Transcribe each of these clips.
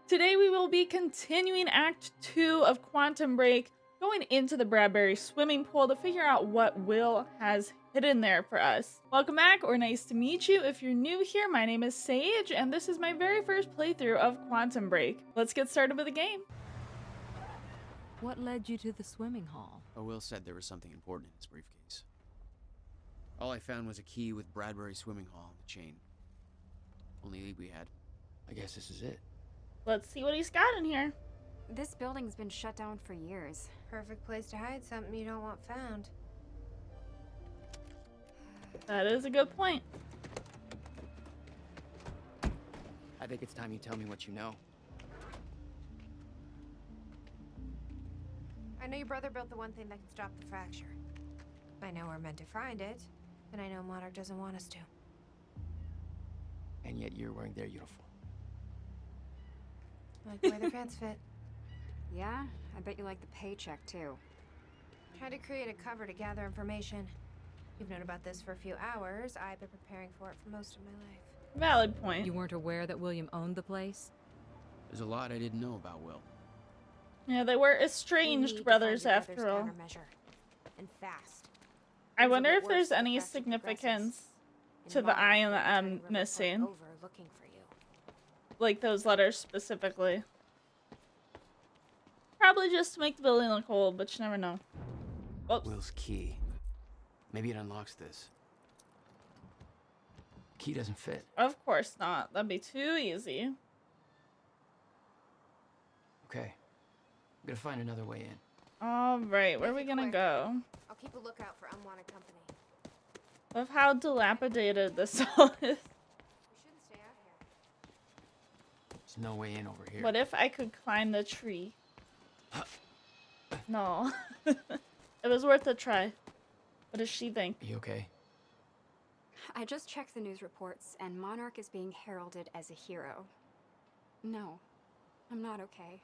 Today we will be continuing Act 2 of Quantum Break, going into the Bradbury Swimming Pool to figure out what Will has hidden there for us. Welcome back, or nice to meet you. If you're new here, my name is Sage, and this is my very first playthrough of Quantum Break. Let's get started with the game. What led you to the swimming hall? Will said there was something important in his briefcase. All I found was a key with Bradbury Swimming Hall on the chain. Only lead we had. I guess this is it. Let's see what he's got in here. This building's been shut down for years. Perfect place to hide something you don't want found. That is a good point. I think it's time you tell me what you know. I know your brother built the one thing that can stop the fracture. I know we're meant to find it, and I know Monarch doesn't want us to. And yet you're wearing their uniform. I like the way their pants fit. Yeah? I bet you like the paycheck, too. Tried to create a cover to gather information. You've known about this for a few hours. I've been preparing for it for most of my life. Valid point. You weren't aware that William owned the place? There's a lot I didn't know about Will. Yeah, they were We need estranged to brothers find your after brother's all. countermeasure. And fast. I Things will wonder get if worse there's as the any fracture significance progresses. to And the I Monarch and the will turn M Riverfront missing. over looking for you. Like those letters specifically. Probably just to make the building look old, but you never know. Oops. Will's key. Maybe it unlocks this. Key doesn't fit. Of course not. That'd be too easy. Okay. I'm gonna find another way in. Alright, where are Make we it gonna quick. go? I'll keep a lookout for unwanted company. Of how dilapidated this all is. We shouldn't stay out here. There's no way in over here. What if I could climb the tree? No. It was worth a try. What does she think? Are you okay? I just checked the news reports, and Monarch is being heralded as a hero. No, I'm not okay.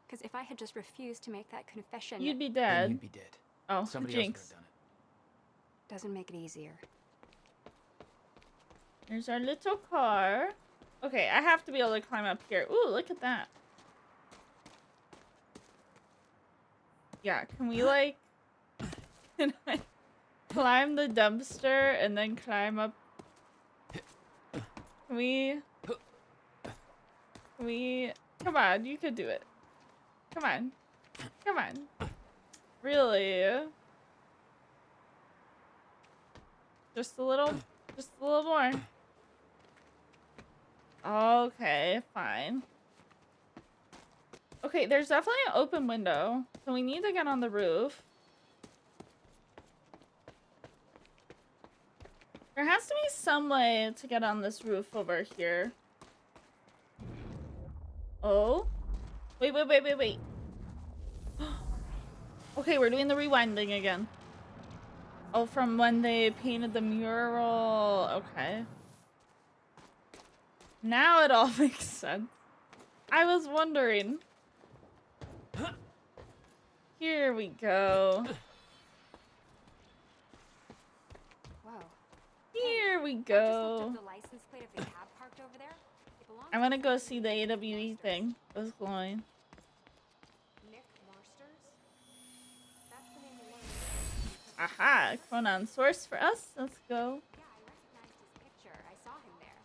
Because if I had just refused to make that confession, You'd be Then dead. you'd be dead. Oh, Somebody else would jinx. have done it. doesn't make it easier. There's our little car. Okay, I have to be able to climb up here. Ooh, look at that. Yeah, can we like can I climb the dumpster and then climb up? Can we come on, you could do it. Come on. Come on. Really? Just a little more. Okay, fine. Okay, there's definitely an open window, so we need to get on the roof. There has to be some way to get on this roof over here. Oh? Wait. Okay, we're doing the rewinding again. Oh, from when they painted the mural. Okay. Now it all makes sense. I was wondering. Here we go. Whoa. Here we I just looked go. up the license plate of the cab parked over there. It belongs I'm gonna to go some see the AWE monsters. thing. It was glowing. Nick Marsters? That's the name of one. Aha! Chronon source for us. Let's go. Yeah, I recognized his picture. I saw him there.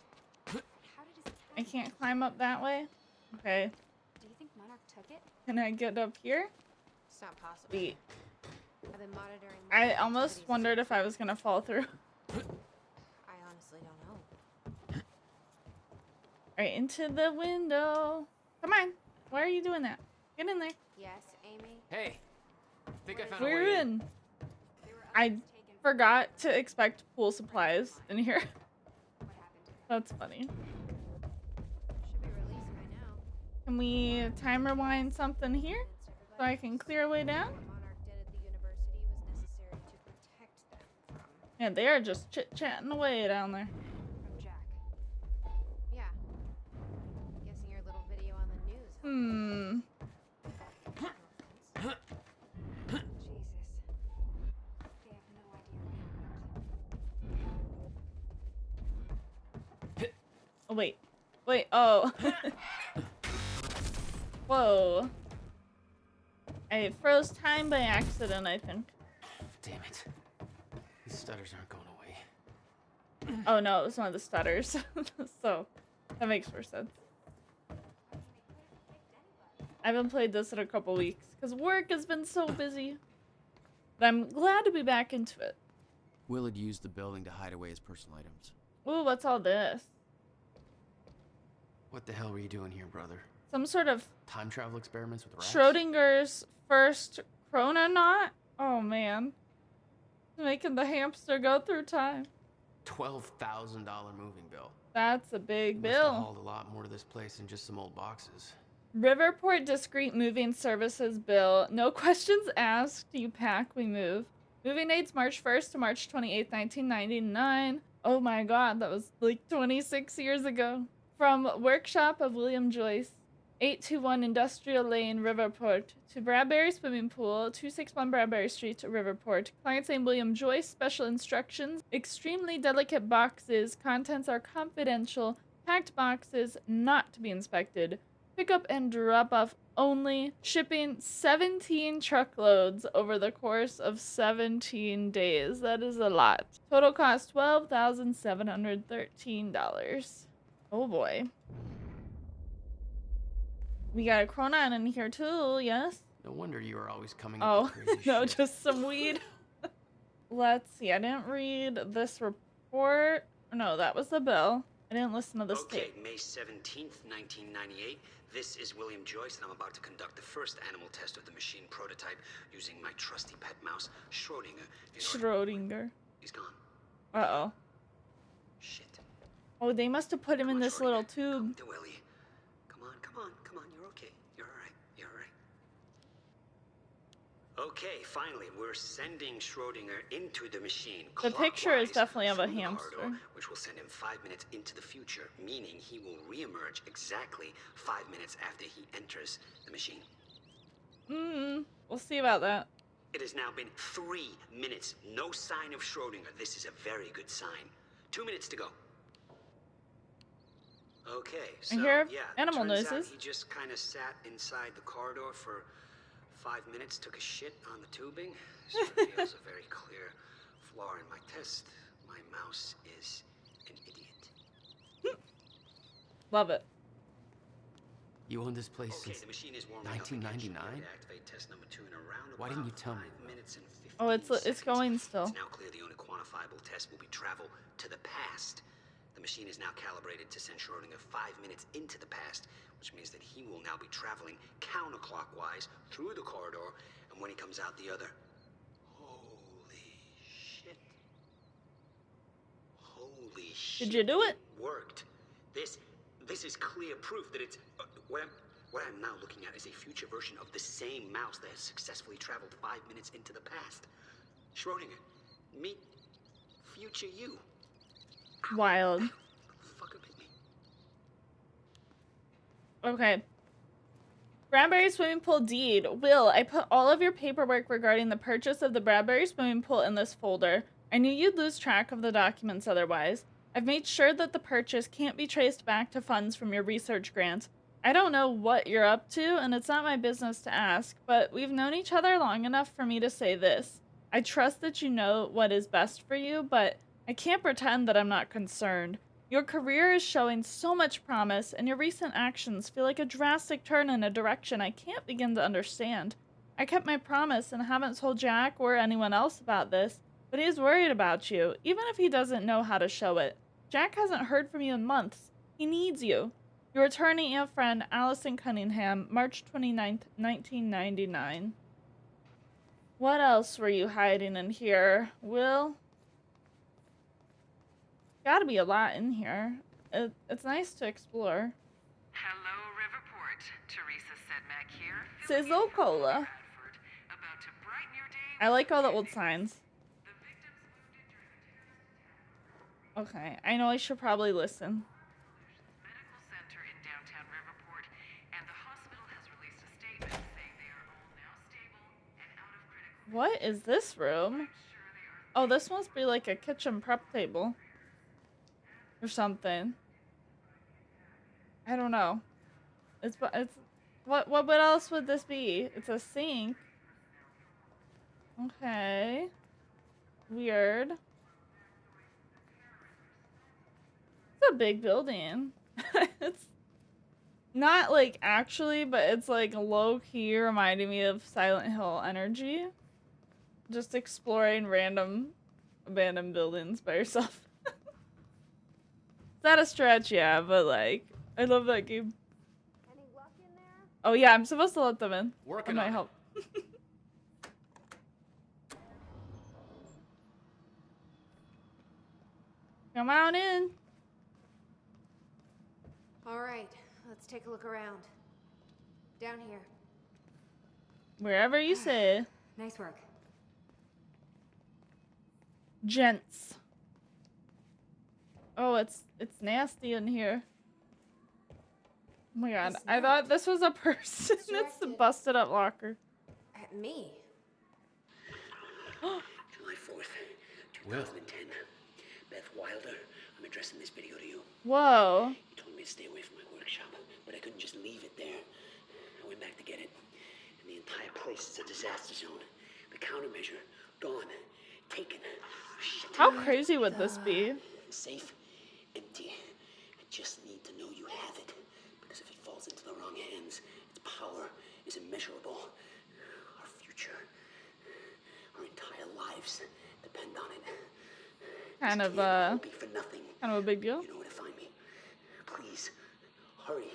How did his I can't climb up that way. Okay. Do you think Monarch took it? Can I get up here? It's not possible. Wait. I've been monitoring. I Monarch's almost activities. wondered if I was gonna fall through. I honestly don't know. Right into the window. Come on. Why are you doing that? Get in there. Yes, Amy. Hey! I think I found a We're way in. There were I others taken from forgot to expect pool supplies in here. what happened. That's funny. Should be released by now. Can we time rewind something here so I can clear a way down? What Monarch did at the university was necessary to protect them from Yeah, they are just chit-chatting away down there. From Jack. Yeah. Guessing your little video on the news. Huh? Hmm. No offense. Jesus. They have no idea what happened. Oh, wait. Wait, oh. Whoa. I froze time by accident, I think. Damn it. These stutters aren't going away. Oh no, it was one of the stutters. So, that makes more sense. I haven't played this in a couple weeks because work has been so busy. But I'm glad to be back into it. Will had used the building to hide away his personal items. Ooh, what's all this? What the hell were you doing here, brother? Some sort of Time travel experiments with rats? Schrodinger's first chrononaut? Oh man. Making the hamster go through time. $12,000 moving bill. That's a big Must have bill. hauled a lot more to this place than just some old boxes. Riverport Discrete Moving Services bill. No questions asked. You pack, we move. Moving dates March 1st to March 28th, 1999. Oh my god, that was like 26 years ago. From Workshop of William Joyce. 821 Industrial Lane, Riverport. To Bradbury Swimming Pool, 261 Bradbury Street, Riverport. Client's name William Joyce. Special instructions. Extremely delicate boxes. Contents are confidential. Packed boxes not to be inspected. Pickup and drop off only. Shipping 17 truckloads over the course of 17 days. That is a lot. Total cost $12,713. Oh boy. We got a chronon in here too, yes? No wonder you were always coming up with crazy no, shit. just some weed. Let's see, I didn't read this report. No, that was the bill. I didn't listen to this tape. May 17th, 1998. This is William Joyce, and I'm about to conduct the first animal test of the machine prototype using my trusty pet mouse, Schrodinger. Schrodinger. He's gone. Uh-oh. Shit. Oh, they must have put him in this little tube. Come to Willie. Come on. You're okay. You're all right. Okay, finally, we're sending Schrodinger into the machine. The picture is definitely of a through the hamster. corridor, which will send him 5 minutes into the future, meaning he will reemerge exactly 5 minutes after he enters the machine. We'll see about that. It has now been 3 minutes. No sign of Schrodinger. This is a very good sign. 2 minutes to go. Okay, so hear yeah, animal turns out noises. he just kind of sat inside the corridor for 5 minutes, took a shit on the tubing. This reveals a very clear flaw in my test. My mouse is an idiot. Love it. You owned this place Okay, since the machine is warming up again. 1999? Should activate test number 2 in around Why didn't you tell me? 5 minutes and 15 Oh, it's seconds. going still. It's now clear the only quantifiable test will be travel to the past. The machine is now calibrated to send Schrodinger 5 minutes into the past, which means that he will now be traveling counterclockwise through the corridor, and when he comes out the other... Holy shit. Holy shit. Did you do it? Worked. This is clear proof that it's... what I'm now looking at is a future version of the same mouse that has successfully traveled 5 minutes into the past. Schrodinger, meet future you. Wild. Fucker bit me. Okay. Bradbury Swimming Pool deed. Will, I put all of your paperwork regarding the purchase of the Bradbury Swimming Pool in this folder. I knew you'd lose track of the documents otherwise. I've made sure that the purchase can't be traced back to funds from your research grant. I don't know what you're up to, and it's not my business to ask, but we've known each other long enough for me to say this. I trust that you know what is best for you, but I can't pretend that I'm not concerned. Your career is showing so much promise, and your recent actions feel like a drastic turn in a direction I can't begin to understand. I kept my promise and haven't told Jack or anyone else about this, but he is worried about you, even if he doesn't know how to show it. Jack hasn't heard from you in months. He needs you. Your attorney and friend, Allison Cunningham, March 29th, 1999. What else were you hiding in here, Will? Gotta be a lot in here. It's nice to explore. Hello, Riverport. Teresa Sedmak here. Sizzle Cola. Bradford, about to brighten your day I like all the old signs. The victims wounded during a terrorist attack. Okay, I know I should probably listen. Medical center in downtown Riverport, and the hospital has released a statement saying they are all now stable and out of critical. What is this room? Oh, this must be like a kitchen prep table. Or something. I don't know. It's What else would this be? It's a sink. Okay. Weird. It's a big building. It's not like actually, but it's like low key reminding me of Silent Hill energy. Just exploring random abandoned buildings by yourself. Is that a stretch? Yeah, but like, I love that game. Any luck in there? Oh yeah, I'm supposed to let them in. Working That might on it. help. Come on in. All right, let's take a look around. Down here. Wherever you say. Nice work. Gents. Oh, it's nasty in here. Oh my god, I thought this was a person. It's the Directed. busted up locker. At me. July 4th, 2010. Beth Wilder, I'm addressing this video to you. Whoa. You told me to stay away from my workshop, but I couldn't just leave it there. I went back to get it, and the entire place is a disaster zone. The countermeasure, gone, taken. Shit. How crazy would this be? Safe, empty. I just need to know you have it, because if it falls into the wrong hands, its power is immeasurable. Our future, our entire lives depend on it. Kind This of, can't all be for nothing. kind of a big deal. You know where to find me. Please, hurry.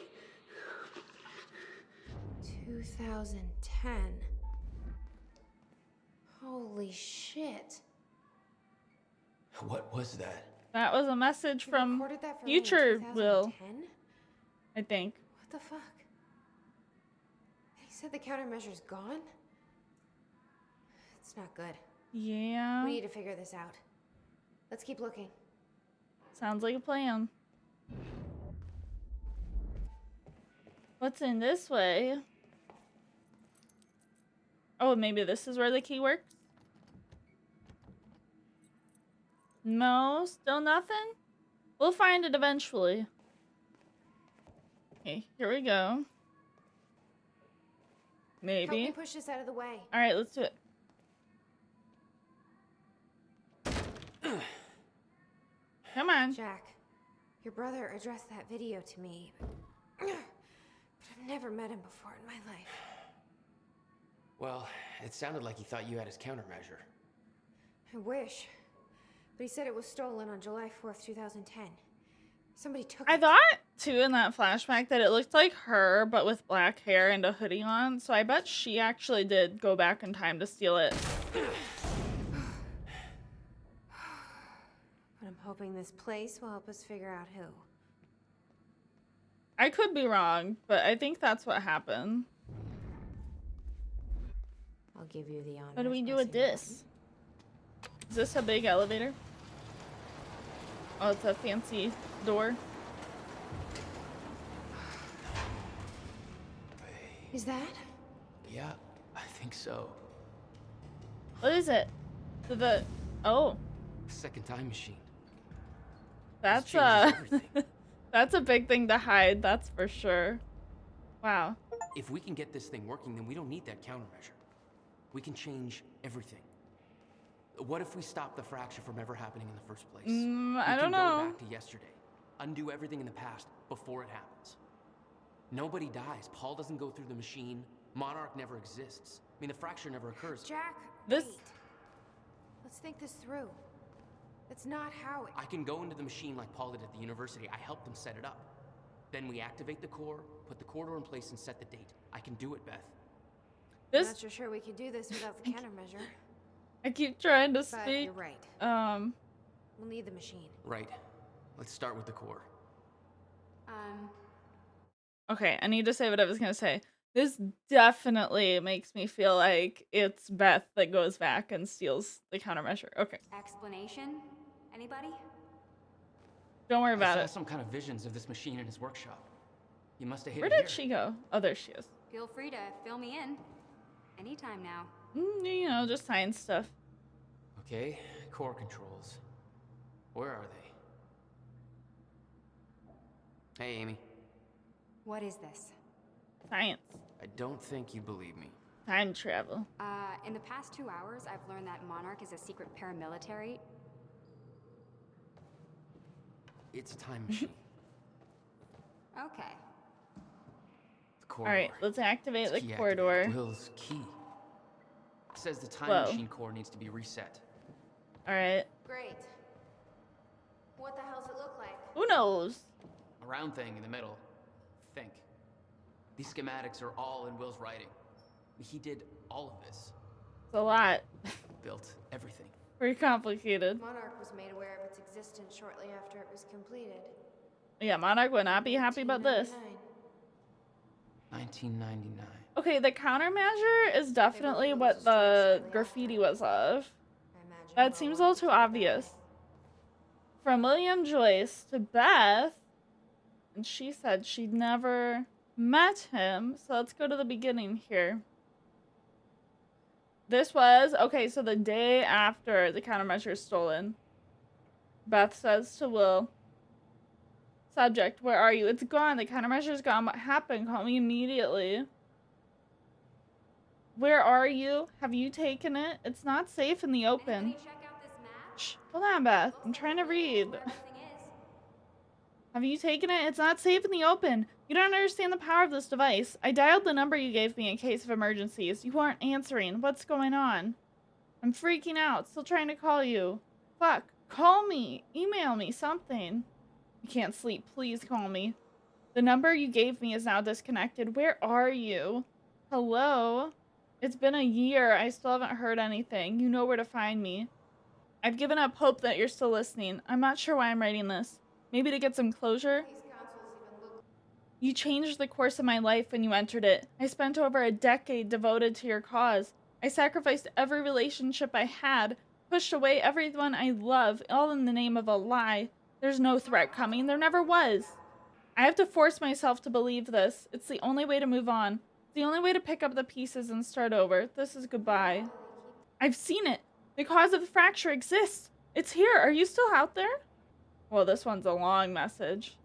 2010. Holy shit. What was that? That was a message You from recorded that for me in future Will, 2010? I think. What the fuck? He said the countermeasure's gone? It's not good. Yeah. We need to figure this out. Let's keep looking. Sounds like a plan. What's in this way? Oh, maybe this is where the key works? No, still nothing? We'll find it eventually. Okay, here we go. Help Maybe. me push this out of the way. Alright, let's do it. Come on. Jack, your brother addressed that video to me, but I've never met him before in my life. Well, it sounded like he thought you had his countermeasure. I wish. But he said it was stolen on July 4th, 2010. Somebody took I it. thought, too, in that flashback that it looked like her, but with black hair and a hoodie on, so I bet she actually did go back in time to steal it. But I'm hoping this place will help us figure out who. I could be wrong, but I think that's what happened. I'll give you the honor. What do we of do with pressing the this? Is this a big elevator? Oh, it's a fancy door. button. Is that? Yeah, I think so. What is it? Oh, Second time machine. that's changes everything. that's a big thing to hide, that's for sure. Wow. If we can get this thing working, then we don't need that countermeasure. We can change everything. What if we stop the fracture from ever happening in the first place? I don't We can know. go back to yesterday, undo everything in the past before it happens. Nobody dies. Paul doesn't go through the machine. Monarch never exists. I mean, the fracture never occurs. Jack, This- wait. Let's think this through. That's not how it... I can go into the machine like Paul did at the university. I helped them set it up. Then we activate the core, put the corridor in place, and set the date. I can do it, Beth. I'm This not so sure we can do this without the countermeasure. I keep trying to But speak. you're right. We'll need the machine. Right. Let's start with the core. Okay, I need to say what I was gonna say. This definitely makes me feel like it's Beth that goes back and steals the countermeasure. Okay, Explanation? Anybody? don't worry I about saw it. some kind of visions of this machine in his workshop. You must have hit Where it did here. she go? Oh, there she is. Feel free to fill me in. Anytime now. You know, just science stuff. Okay, core controls. Where are they? Hey, Amy. What is this? Science. I don't think you believe me. Time travel. In the past 2 hours, I've learned that Monarch is a secret paramilitary. It's a time machine. Okay. The corridor. Alright, let's activate the Key corridor. activated. Will's key. It says the time Whoa. machine core needs to be reset. Alright. Great. What the hell's it look like? Who knows? A round thing in the middle. Think. These schematics are all in Will's writing. He did all of this. It's a lot. Built everything. Very complicated. Monarch was made aware of its existence shortly after it was completed. Yeah, Monarch would not be happy about this. 1999. Okay, the countermeasure is definitely what the graffiti was of. I imagine That seems a little too obvious. From William Joyce to Beth, and she said she'd never met him. So let's go to the beginning here. This was, okay, so the day after the countermeasure is stolen. Beth says to Will, subject, where are you? It's gone. The countermeasure's gone. What happened? Call me immediately. Where are you? Have you taken it? It's not safe in the open. Anybody check out this map? Shh, hold on, Beth. I'm trying to read. Where everything is. Have you taken it? It's not safe in the open. You don't understand the power of this device. I dialed the number you gave me in case of emergencies. You aren't answering. What's going on? I'm freaking out. Still trying to call you. Fuck. Call me. Email me. Something. I can't sleep. Please call me. The number you gave me is now disconnected. Where are you? Hello? It's been a year. I still haven't heard anything. You know where to find me. I've given up hope that you're still listening. I'm not sure why I'm writing this. Maybe to get some closure? These consoles even look. You changed the course of my life when you entered it. I spent over a decade devoted to your cause. I sacrificed every relationship I had, pushed away everyone I love, all in the name of a lie. There's no threat coming. There never was. I have to force myself to believe this. It's the only way to move on. It's the only way to pick up the pieces and start over. This is goodbye. I've seen it. The cause of the fracture exists. It's here. Are you still out there? Well, this one's a long message.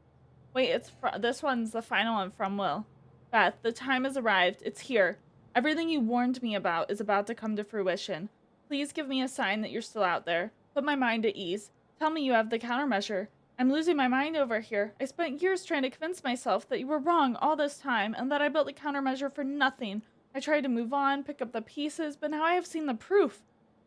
Wait, this one's the final one from Will. Beth, the time has arrived. It's here. Everything you warned me about is about to come to fruition. Please give me a sign that you're still out there. Put my mind at ease. Tell me you have the countermeasure. I'm losing my mind over here. I spent years trying to convince myself that you were wrong all this time and that I built the countermeasure for nothing. I tried to move on, pick up the pieces, but now I have seen the proof.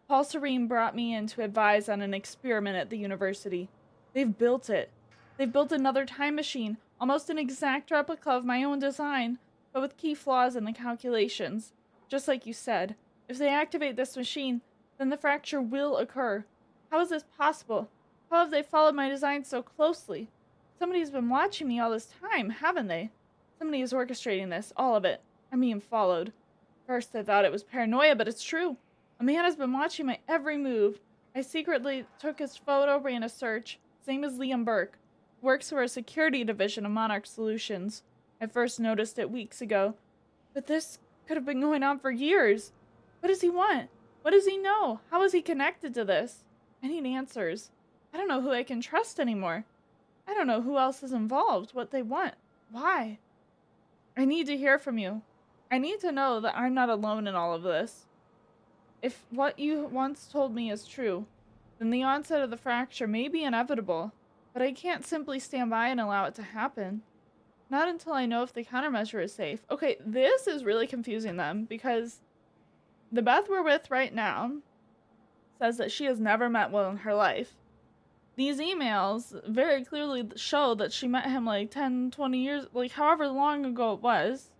Paul Serene brought me in to advise on an experiment at the university. They've built it. They've built another time machine, almost an exact replica of my own design, but with key flaws in the calculations. Just like you said, if they activate this machine, then the fracture will occur. How is this possible? How have they followed my design so closely? Somebody's been watching me all this time, haven't they? Somebody is orchestrating this, all of it. I'm being followed. First, I thought it was paranoia, but it's true. A man has been watching my every move. I secretly took his photo, ran a search. His name is Liam Burke. Works for a security division of Monarch Solutions. I first noticed it weeks ago. But this could have been going on for years. What does he want? What does he know? How is he connected to this? I need answers. I don't know who I can trust anymore. I don't know who else is involved, what they want, why. I need to hear from you. I need to know that I'm not alone in all of this. If what you once told me is true, then the onset of the fracture may be inevitable, but I can't simply stand by and allow it to happen. Not until I know if the countermeasure is safe. Okay, this is really confusing them, because the Beth we're with right now says that she has never met Will in her life. These emails very clearly show that she met him like 10, 20 years, like however long ago it was.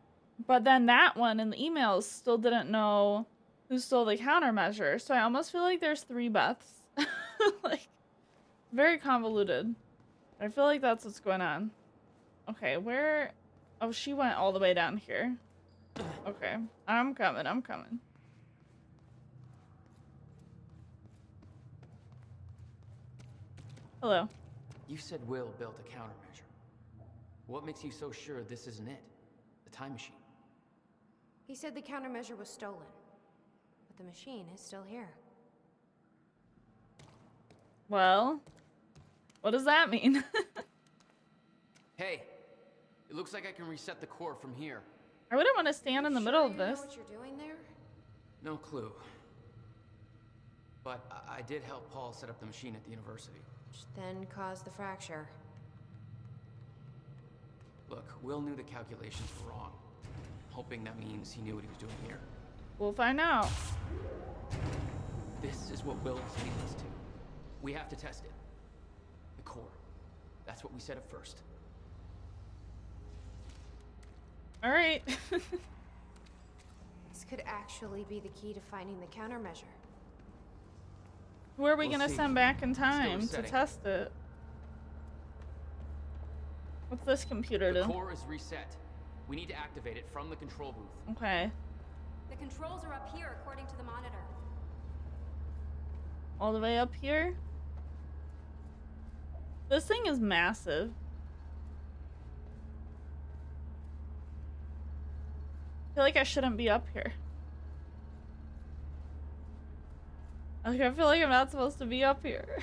But then that one in the emails still didn't know who stole the countermeasure. So I almost feel like there's 3 Beths. Like, very convoluted. I feel like that's what's going on. Okay, where? Oh, she went all the way down here. Okay, I'm coming, I'm coming. Hello. You said Will built a countermeasure. What makes you so sure this isn't it? The time machine. He said the countermeasure was stolen, but the machine is still here. Well, what does that mean? Hey, it looks like I can reset the core from here. I wouldn't want to stand in the middle of You know this. what you're doing there? No clue. But I did help Paul set up the machine at the university. Which then caused the fracture. Look, Will knew the calculations were wrong. Hoping that means he knew what he was doing here. We'll find out. This is what Will was leading us to. We have to test it. The core. That's what we set up first. All right. This could actually be the key to finding the countermeasure. Who are we We'll gonna see. send back in Still time to resetting. test it? What's this computer The do? core is reset. We need to activate it from the control booth. Okay. The controls are up here according to the monitor. All the way up here? This thing is massive. I feel like I shouldn't be up here. Like, I feel like I'm not supposed to be up here.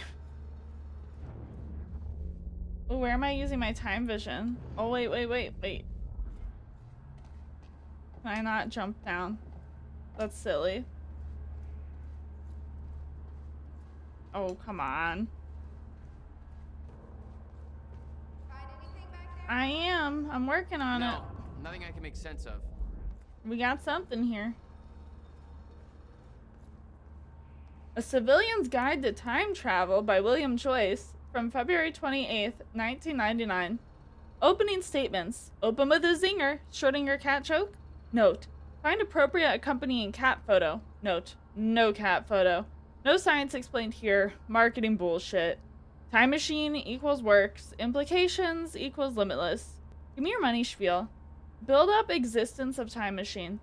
Oh, where am I using my time vision? Oh, wait. Can I not jump down? That's silly. Oh, come on. Find anything back there? I am. I'm working on it. No, nothing I can make sense of. We got something here. A Civilian's Guide to Time Travel by William Joyce from February 28th, 1999. Opening statements. Open with a zinger. Schrodinger cat joke? Note. Find appropriate accompanying cat photo. Note. No cat photo. No science explained here. Marketing bullshit. Time machine equals works. Implications equals limitless. Give me your money spiel. Build up existence of time machine.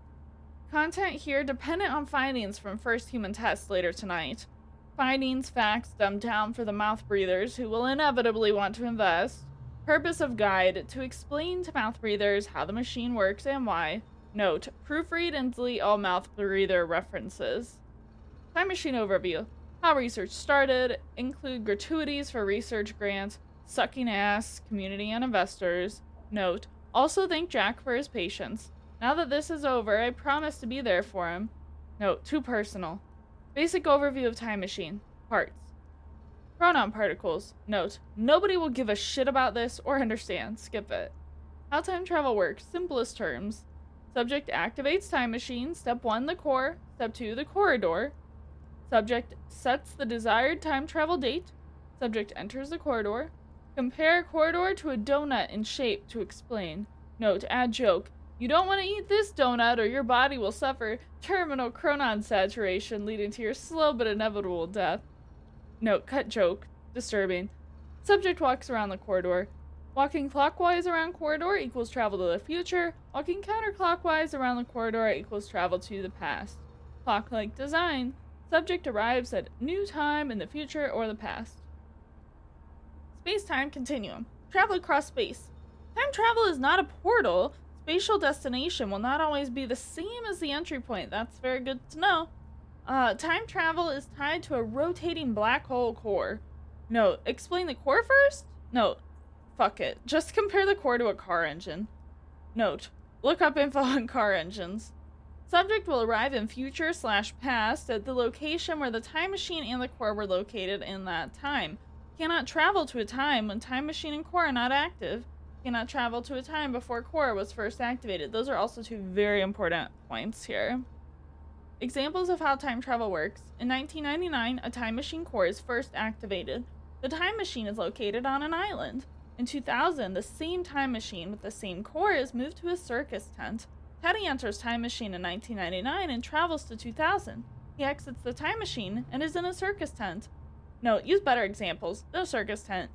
Content here dependent on findings from first human tests later tonight. Findings, facts dumbed down for the mouth breathers who will inevitably want to invest. Purpose of guide to explain to mouth breathers how the machine works and why. Note, proofread and delete all mouth breather references. Time machine overview. How research started. Include gratuities for research grants. Sucking ass, community and investors. Note, also thank Jack for his patience. Now that this is over, I promise to be there for him. Note, too personal. Basic overview of time machine. Parts. Pronoun particles. Note, nobody will give a shit about this or understand. Skip it. How time travel works. Simplest terms. Subject activates time machine. Step 1, the core. Step 2, the corridor. Subject sets the desired time travel date. Subject enters the corridor. Compare corridor to a donut in shape to explain. Note, add joke. You don't want to eat this donut or your body will suffer terminal chronon saturation leading to your slow but inevitable death. Note, cut joke. Disturbing. Subject walks around the corridor. Walking clockwise around corridor equals travel to the future. Walking counterclockwise around the corridor equals travel to the past. Clock-like design. Subject arrives at new time in the future or the past. Space-time continuum. Travel across space. Time travel is not a portal. Spatial destination will not always be the same as the entry point. That's very good to know. Time travel is tied to a rotating black hole core. Note, explain the core first? Note, fuck it. Just compare the core to a car engine. Note, look up info on car engines. Subject will arrive in future/past at the location where the time machine and the core were located in that time. Cannot travel to a time when time machine and core are not active. Cannot travel to a time before core was first activated. Those are also two very important points here. Examples of how time travel works. In 1999, a time machine core is first activated. The time machine is located on an island. In 2000, the same time machine with the same core is moved to a circus tent. Teddy enters time machine in 1999 and travels to 2000. He exits the time machine and is in a circus tent. Note, use better examples. No circus tent.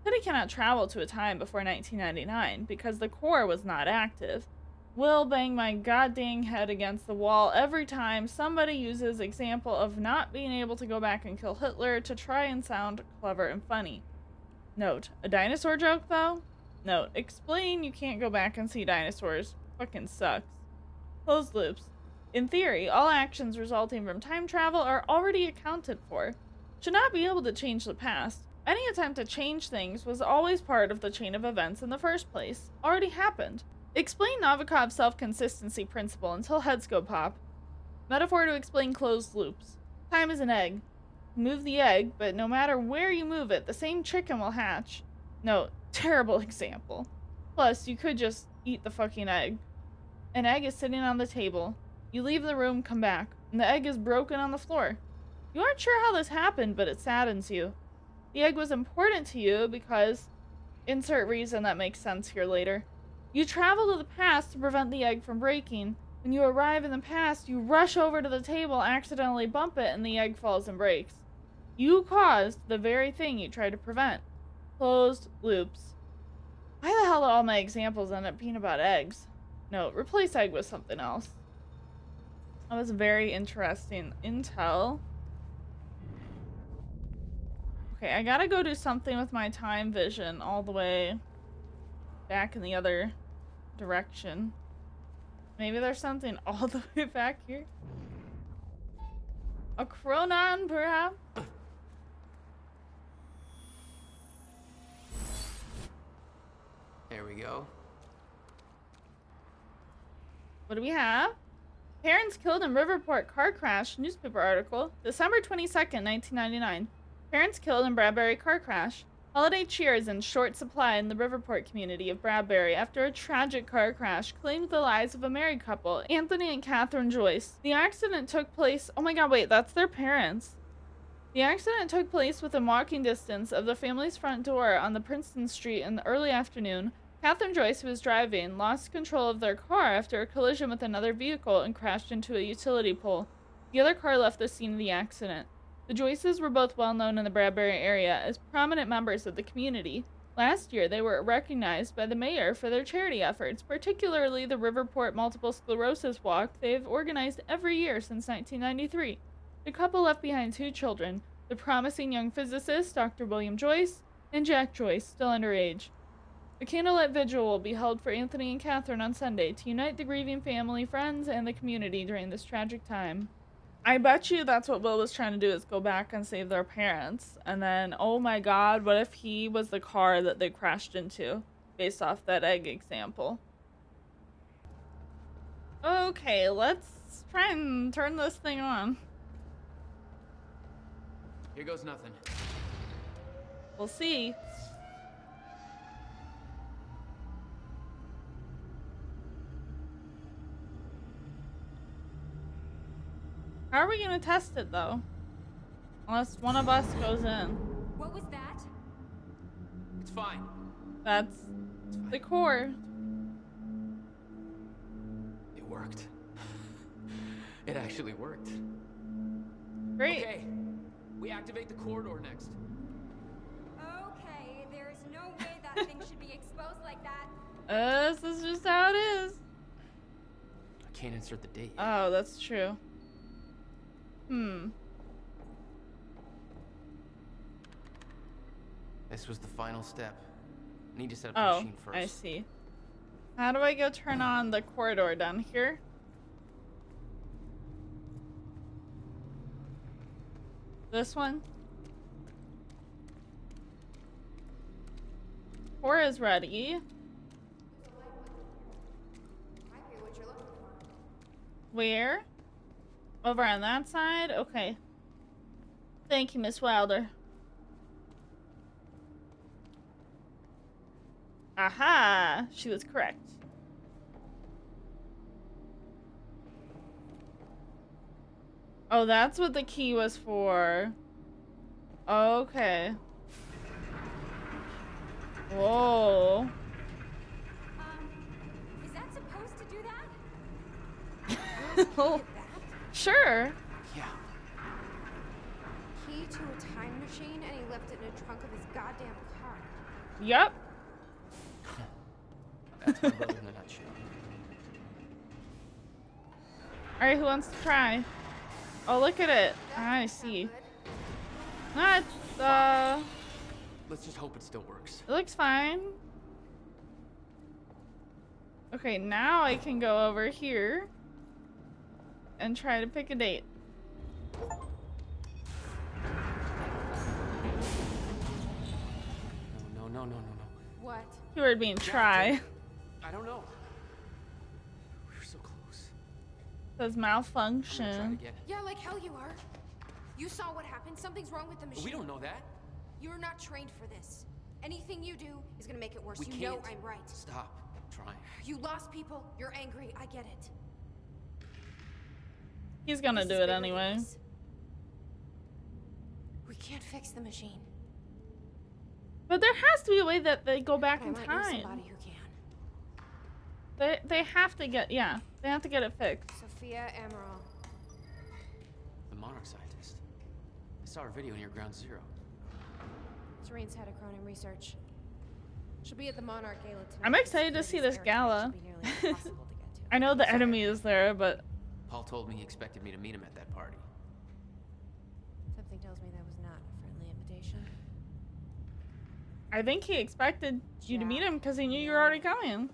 Teddy cannot travel to a time before 1999 because the core was not active. Will bang my goddamn head against the wall every time somebody uses example of not being able to go back and kill Hitler to try and sound clever and funny. Note, a dinosaur joke though? Note, explain you can't go back and see dinosaurs. Fucking sucks. Closed loops. In theory, all actions resulting from time travel are already accounted for. Should not be able to change the past. Any attempt to change things was always part of the chain of events in the first place. Already happened. Explain Novikov's self-consistency principle until heads go pop. Metaphor to explain closed loops. Time is an egg. Move the egg, but no matter where you move it, the same chicken will hatch. No, terrible example. Plus, you could just eat the fucking egg. An egg is sitting on the table. You leave the room, come back, and the egg is broken on the floor. You aren't sure how this happened, but it saddens you. The egg was important to you because... Insert reason that makes sense here later. You travel to the past to prevent the egg from breaking. When you arrive in the past, you rush over to the table, accidentally bump it, and the egg falls and breaks. You caused the very thing you tried to prevent. Closed loops. Why the hell do all my examples end up being about eggs? No, replace egg with something else. That was very interesting intel. Okay, I gotta go do something with my time vision all the way back in the other direction. Maybe there's something all the way back here. A chronon, perhaps? There we go. What do we have? Parents killed in Riverport car crash. Newspaper article. December 22nd, 1999. Parents killed in Bradbury car crash. Holiday cheers in short supply in the Riverport community of Bradbury after a tragic car crash claimed the lives of a married couple, Anthony and Catherine Joyce. The accident took place... Oh my god, wait, that's their parents. The accident took place within walking distance of the family's front door on the Princeton Street in the early afternoon. Catherine Joyce, who was driving, lost control of their car after a collision with another vehicle and crashed into a utility pole. The other car left the scene of the accident. The Joyces were both well known in the Bradbury area as prominent members of the community. Last year, they were recognized by the mayor for their charity efforts, particularly the Riverport Multiple Sclerosis Walk they have organized every year since 1993. The couple left behind 2 children, the promising young physicist, Dr. William Joyce, and Jack Joyce, still underage. A candlelit vigil will be held for Anthony and Catherine on Sunday to unite the grieving family, friends, and the community during this tragic time. I bet you that's what Will was trying to do, is go back and save their parents. And then, oh my god, what if he was the car that they crashed into? Based off that egg example. Okay, let's try and turn this thing on. Here goes nothing. We'll see. How are we gonna test it though? Unless one of us goes in. What was that? It's fine. That's the core. It worked. It actually worked. Great. Okay, we activate the corridor next. Okay, there is no way that thing should be exposed like that. This is just how it is. I can't insert the date. Oh, that's true. This was the final step. I need to set up the machine first. I see. How do I go turn on the corridor down here? This one? Core is ready. Might be what you're looking for. Where? Over on that side? Okay. Thank you, Miss Wilder. Aha! She was correct. Oh, that's what the key was for. Okay. Whoa. Is that supposed to do that? Sure. Yeah. Key to a time machine, and he left it in the trunk of his goddamn car. Yep. That's my brother in a nutshell. Alright, who wants to try? Oh, look at it. I see. That's, Let's just hope it still works. it looks fine. Okay, now I can go over here and try to pick a date. No. What? Keyword being try. I don't know. Says I'm gonna try to malfunction. get. Yeah, like hell you are. You saw what happened. Something's wrong with the machine. We don't know that. You're not trained for this. Anything you do is gonna make it worse. We You can't. know I'm right. Stop. I'm trying. You lost people. You're angry. I get it. He's gonna This do is it bigger than anyway. this. We can't fix the machine. But there has to be a way that they go back But I in might know time. somebody who can. They have to get, yeah, they have to get it fixed. Sophia Amaral. The Monarch scientist. I saw her video near Ground Zero. Serene's head of Cronin Research. She'll be at the Monarch Gala tonight. I'm excited to see this gala. I know the enemy is there, but Paul told me he expected me to meet him at that party. Something tells me that was not a friendly invitation. I think he expected you to meet him because he knew you were already coming.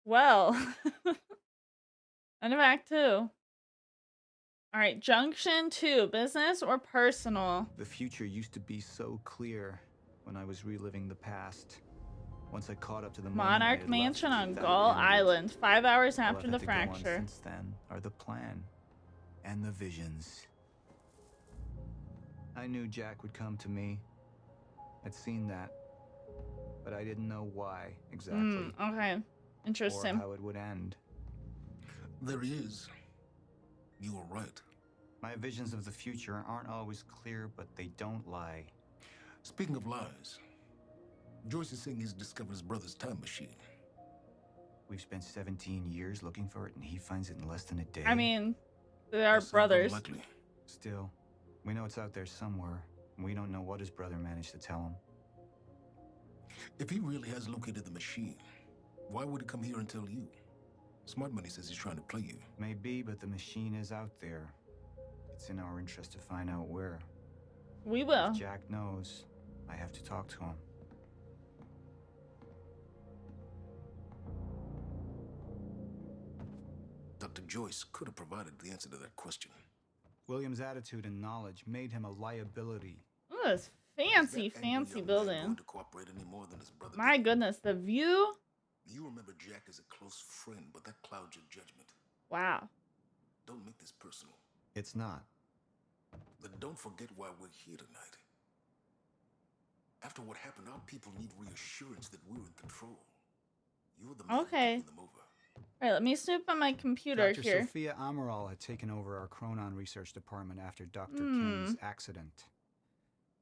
Well, end of Act 2. All right, Junction 2, business or personal? The future used to be so clear when I was reliving the past. Once I caught up to the moment I Monarch had Mansion left, on that Gull ended. Island, 5 hours All I've after had the to go on fracture. since then are the plan and the visions. I knew Jack would come to me. I'd seen that, but I didn't know why exactly Okay, or interesting. how it would end. There he is. You were right. My visions of the future aren't always clear, but they don't lie. Speaking of lies, Joyce is saying he's discovered his brother's time machine. We've spent 17 years looking for it, and he finds it in less than a day. I mean, they are That sounds brothers. unlikely. Still, we know it's out there somewhere, and we don't know what his brother managed to tell him. If he really has located the machine, why would he come here and tell you? Smart Money says he's trying to play you. Maybe, but the machine is out there. It's in our interest to find out where. We will. If Jack knows, I have to talk to him. Dr. Joyce could have provided the answer to that question. William's attitude and knowledge made him a liability. Look at this fancy, fancy building. To cooperate any more than his brother My did. goodness, the view. You remember Jack as a close friend, but that clouds your judgment. Wow. Don't make this personal. It's not. Then don't forget why we're here tonight. After what happened, our people need reassurance that we're in control. You're the man Okay. taking them over. All right, let me snoop on my computer Dr. here. Sophia Amaral had taken over our Chronon research department after Dr. Kim's accident.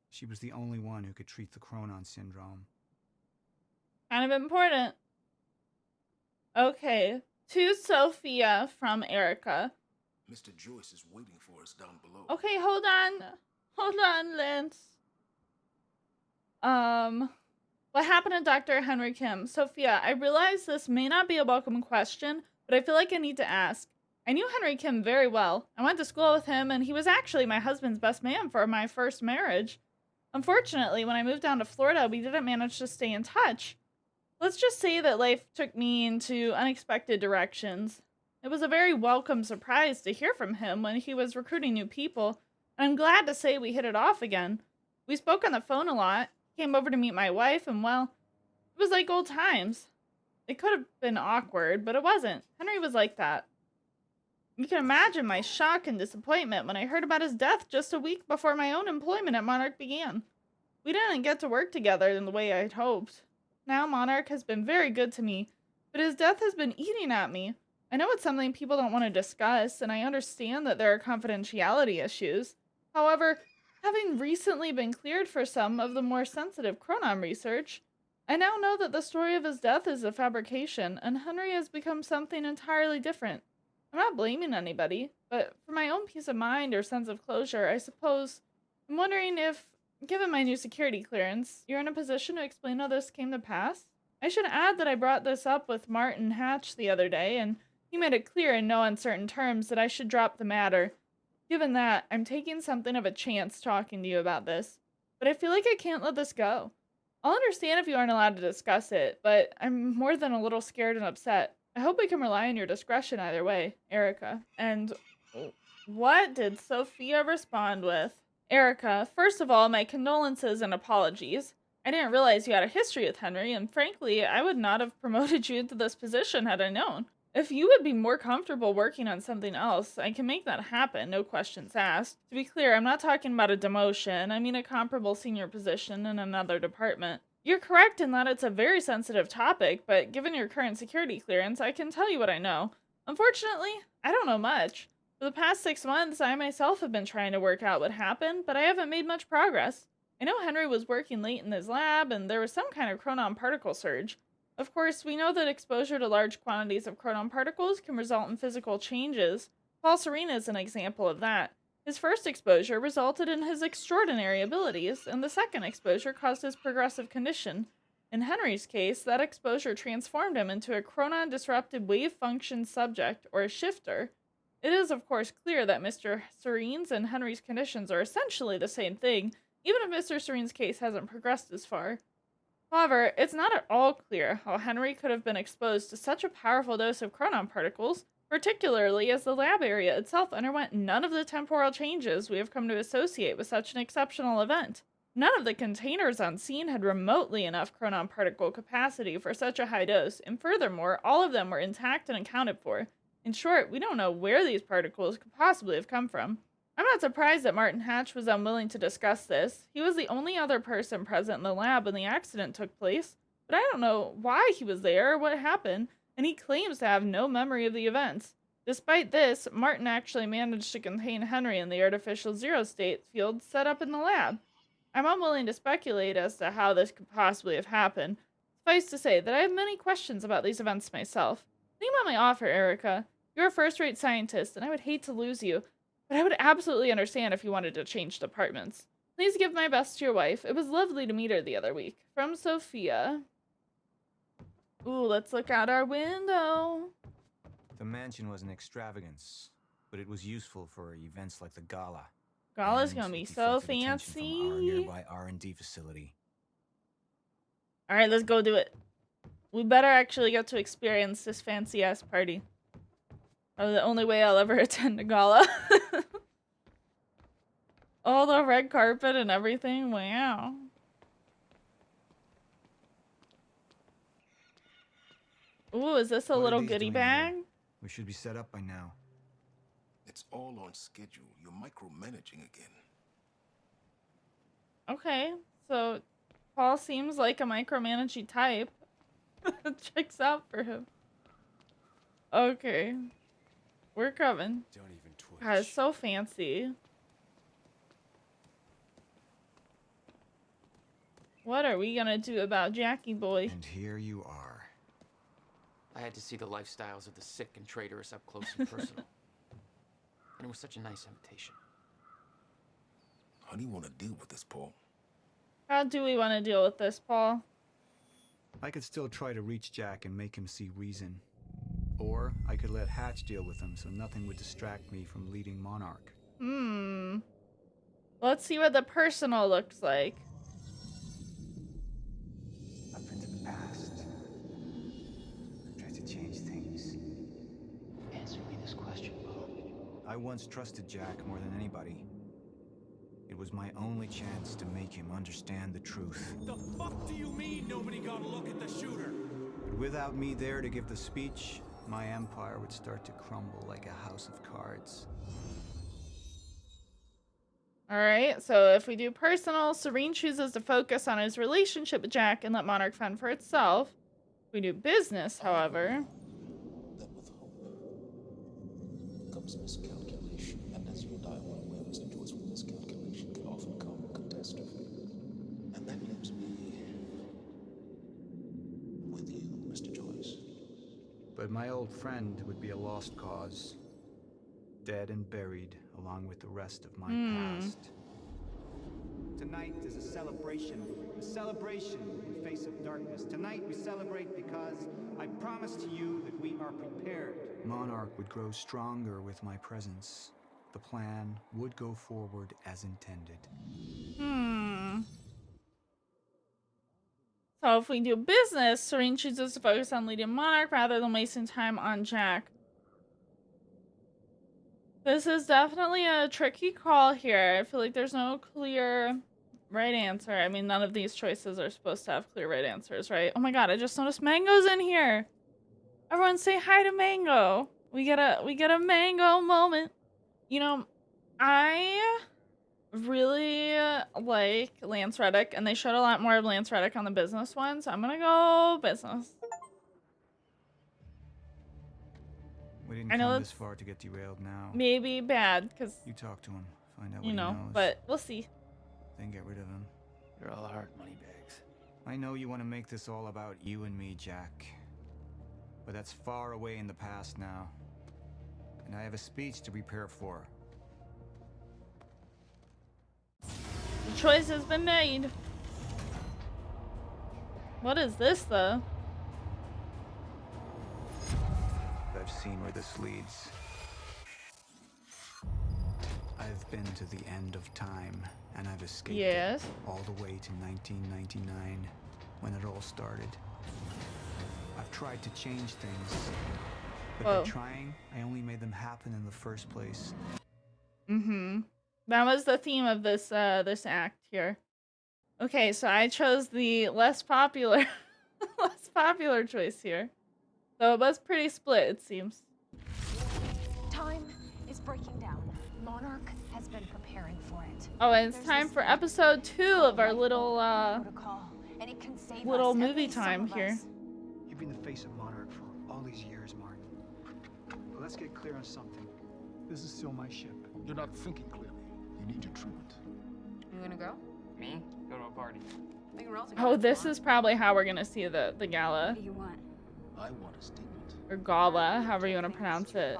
She was the only one who could treat the Chronon syndrome. Kind of important. Okay. To Sophia from Erica. Mr. Joyce is waiting for us down below. Okay, hold on. Hold on, Lance. What happened to Dr. Henry Kim? Sophia, I realize this may not be a welcome question, but I feel like I need to ask. I knew Henry Kim very well. I went to school with him, and he was actually my husband's best man for my first marriage. Unfortunately, when I moved down to Florida, we didn't manage to stay in touch. Let's just say that life took me into unexpected directions. It was a very welcome surprise to hear from him when he was recruiting new people, and I'm glad to say we hit it off again. We spoke on the phone a lot. He came over to meet my wife, and well, it was like old times. It could have been awkward, but it wasn't. Henry was like that. You can imagine my shock and disappointment when I heard about his death just a week before my own employment at Monarch began. We didn't get to work together in the way I'd hoped. Now Monarch has been very good to me, but his death has been eating at me. I know it's something people don't want to discuss, and I understand that there are confidentiality issues. However, having recently been cleared for some of the more sensitive Chronon research, I now know that the story of his death is a fabrication, and Henry has become something entirely different. I'm not blaming anybody, but for my own peace of mind or sense of closure, I suppose, I'm wondering if, given my new security clearance, you're in a position to explain how this came to pass? I should add that I brought this up with Martin Hatch the other day, and he made it clear in no uncertain terms that I should drop the matter. Given that, I'm taking something of a chance talking to you about this, but I feel like I can't let this go. I'll understand if you aren't allowed to discuss it, but I'm more than a little scared and upset. I hope we can rely on your discretion either way, Erica. And what did Sophia respond with? Erica, first of all, my condolences and apologies. I didn't realize you had a history with Henry, and frankly, I would not have promoted you into this position had I known. If you would be more comfortable working on something else, I can make that happen, no questions asked. To be clear, I'm not talking about a demotion, I mean a comparable senior position in another department. You're correct in that it's a very sensitive topic, but given your current security clearance, I can tell you what I know. Unfortunately, I don't know much. For the past 6 months, I myself have been trying to work out what happened, but I haven't made much progress. I know Henry was working late in his lab, and there was some kind of chronon particle surge. Of course, we know that exposure to large quantities of chronon particles can result in physical changes. Paul Serena is an example of that. His first exposure resulted in his extraordinary abilities, and the second exposure caused his progressive condition. In Henry's case, that exposure transformed him into a chronon-disrupted wave-function subject, or a shifter. It is, of course, clear that Mr. Serene's and Henry's conditions are essentially the same thing, even if Mr. Serene's case hasn't progressed as far. However, it's not at all clear how Henry could have been exposed to such a powerful dose of chronon particles, particularly as the lab area itself underwent none of the temporal changes we have come to associate with such an exceptional event. None of the containers on scene had remotely enough chronon particle capacity for such a high dose, and furthermore, all of them were intact and accounted for. In short, we don't know where these particles could possibly have come from. I'm not surprised that Martin Hatch was unwilling to discuss this. He was the only other person present in the lab when the accident took place, but I don't know why he was there or what happened, and he claims to have no memory of the events. Despite this, Martin actually managed to contain Henry in the artificial zero-state field set up in the lab. I'm unwilling to speculate as to how this could possibly have happened. Suffice to say that I have many questions about these events myself. Think about my offer, Erica. You're a first-rate scientist, and I would hate to lose you, but I would absolutely understand if you wanted to change departments. Please give my best to your wife. It was lovely to meet her the other week. From Sophia. Ooh, let's look out our window. The mansion was an extravagance, but it was useful for events like the gala. Gala's And gonna be it so deflected attention from our fancy. nearby R&D facility. All right, let's go do it. We better actually get to experience this fancy-ass party. Oh, the only way I'll ever attend a gala. All the red carpet and everything. Wow. Ooh, is this a What are little these goodie doing bag? here? We should be set up by now. It's all on schedule. You're micromanaging again. Okay, so Paul seems like a micromanaging type. Checks out for him. Okay. We're coming. Don't even twitch. God, it's so fancy. What are we gonna do about Jackie boy? And here you are. I had to see the lifestyles of the sick and traitorous up close and personal. And it was such a nice invitation. How do you want to deal with this, Paul? How do we want to deal with this, Paul? I could still try to reach Jack and make him see reason. Or I could let Hatch deal with him so nothing would distract me from leading Monarch. Let's see what the personal looks like. Up into the past. Try to change things. Answer me this question, Paul. I once trusted Jack more than anybody. It was my only chance to make him understand the truth. The fuck do you mean nobody got a look at the shooter? But without me there to give the speech, my empire would start to crumble like a house of cards. Alright, so if we do personal, Serene chooses to focus on his relationship with Jack and let Monarch fend for itself. If we do business, however... That with hope comes miscalculation, and as you and I well aware, Mr. Joyce, with miscalculation can often come catastrophe. And that leaves me with you, Mr. Joyce. But my old friend would be a lost cause. Dead and buried, along with the rest of my past. Tonight is a celebration in face of darkness. Tonight we celebrate because I promise to you that we are prepared. Monarch would grow stronger with my presence. The plan would go forward as intended. So if we do business, Serene chooses to focus on leading Monarch rather than wasting time on Jack. This is definitely a tricky call here. I feel like there's no clear right answer. I mean, none of these choices are supposed to have clear right answers, right? Oh my god, I just noticed Mango's in here. Everyone say hi to Mango. We get a Mango moment. You know, I really like Lance Reddick, and they showed a lot more of Lance Reddick on the business one, so I'm gonna go business. We didn't come this far to get derailed now. Maybe bad, because you talk to him, find out what you know, he knows. but we'll see. Then get rid of him. You're all heart money bags. I know you want to make this all about you and me, Jack. But that's far away in the past now. And I have a speech to prepare for. The choice has been made. What is this, though? I've seen where this leads. I've been to the end of time, and I've escaped it all the way to 1999, when it all started. I've tried to change things, but by trying, I only made them happen in the first place. That was the theme of this this act here. Okay, so I chose the less popular choice here. So it was pretty split, it seems. Time is breaking down. Monarch has been preparing for it. Oh, and it's time for episode 2 of our little movie time here. You've been the face of Monarch for all these years, Martin. But let's get clear on something. This is still my ship. You're not thinking clearly. You need your treatment. You gonna go? Me? Go to a party. Oh, this is probably how we're gonna see the gala. What do you want? I want a statement. Or gala, however you want to pronounce it.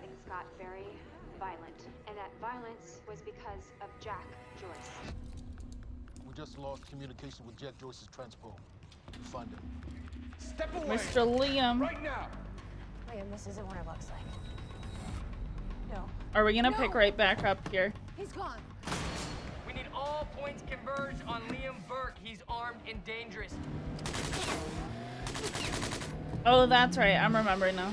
Things got very violent, and that violence was because of Jack Joyce. We just lost communication with Jack Joyce's transpo. Find him. Step away! Mr. Liam. Right now! Liam, this isn't what it looks like. No. Are we gonna pick right back up here? He's gone. We need all points converged on Liam Burke. He's armed and dangerous. Oh, that's right. I'm remembering now.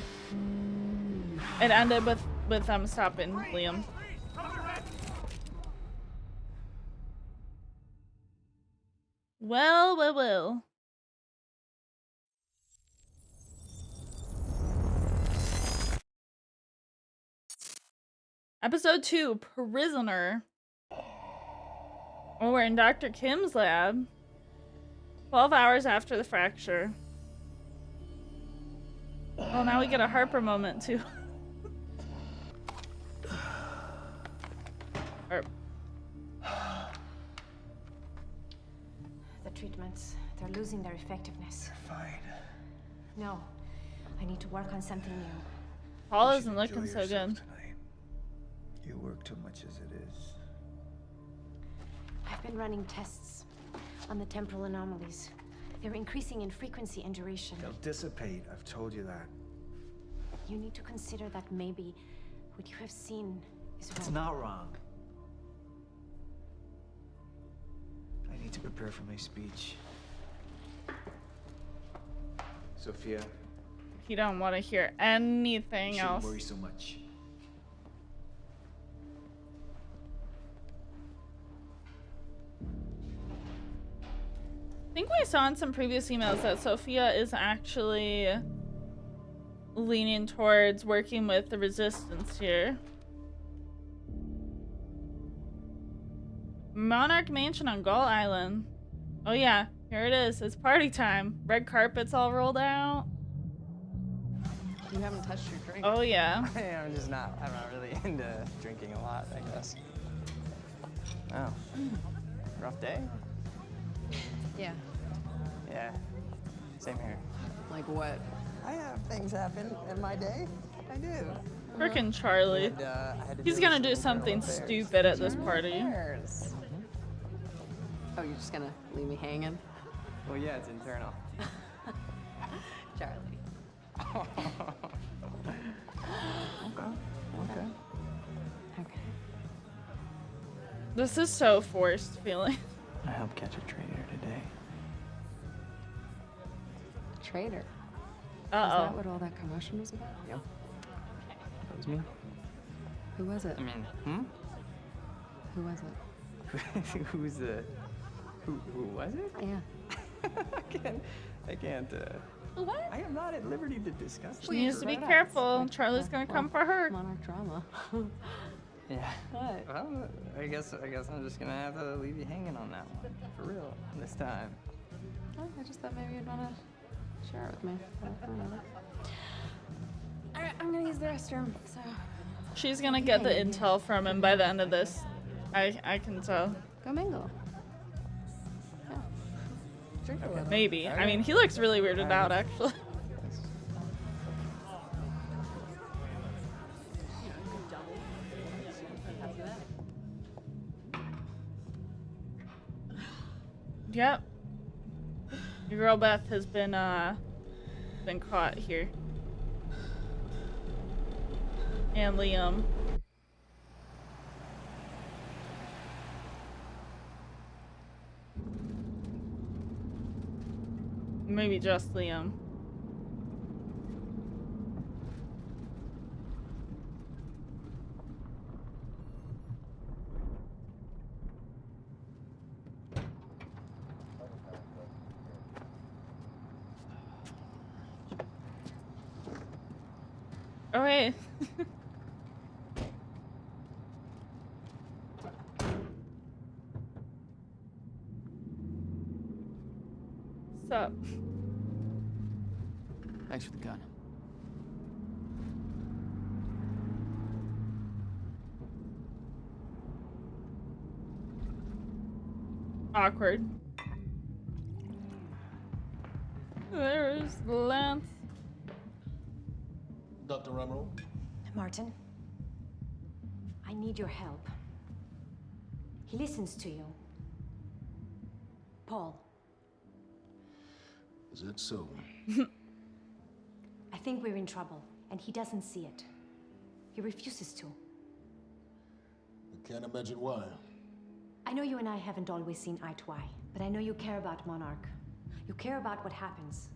It ended with them stopping Liam. Well. Episode 2, Prisoner. Oh, we're in Dr. Kim's lab. 12 hours after the fracture. Oh, now we get a Harper moment, too. The treatments, they're losing their effectiveness. They're fine. No, I need to work on something new. Paul isn't looking so good. Tonight. You work too much as it is. I've been running tests on the temporal anomalies. They're increasing in frequency and duration. They'll dissipate, I've told you that. You need to consider that maybe what you have seen is wrong. It's not wrong. I need to prepare for my speech. Sophia. You don't want to hear anything else. Shouldn't worry so much. I think we saw in some previous emails that Sophia is actually leaning towards working with the resistance here. Monarch Mansion on Gull Island. Oh yeah, here it is. It's party time. Red carpet's all rolled out. You haven't touched your drink. Oh yeah. I'm not really into drinking a lot, I guess. Oh. Rough day? Yeah. Yeah. Same here. Like what? I have things happen in my day. I do. Frickin' Charlie. He's gonna do something stupid at this party. Oh, you're just gonna leave me hanging? Well, yeah, it's internal. Charlie. Okay. This is so forced feeling. I helped catch a traitor today. traitor. Uh-oh. Is that what all that commotion was about? Yep. That was me. Who was it? I mean, Who was it? Who's the... Who was it? Yeah. I can't, What? I am not at liberty to discuss. She needs to be careful. Charlie's gonna come for her. Monarch drama. Yeah. What? Well, I guess I'm just gonna have to leave you hanging on that one. For real. This time. Oh, I just thought maybe you'd want to share it with me. But whatever. Alright, I'm gonna use the restroom, so... She's gonna get the intel from him by the end of this. I can tell. Go mingle. Yeah. Drink a little. Maybe. I mean, he looks really weirded out, actually. Yep. Your girl Beth has been caught here. And Liam. Maybe just Liam. Oh, hey. What's up? Thanks for the gun. Awkward. There's Lance. Dr. Ramro? Martin, I need your help. He listens to you. Paul. Is that so? I think we're in trouble, and he doesn't see it. He refuses to. I can't imagine why. I know you and I haven't always seen eye to eye, but I know you care about Monarch. You care about what happens.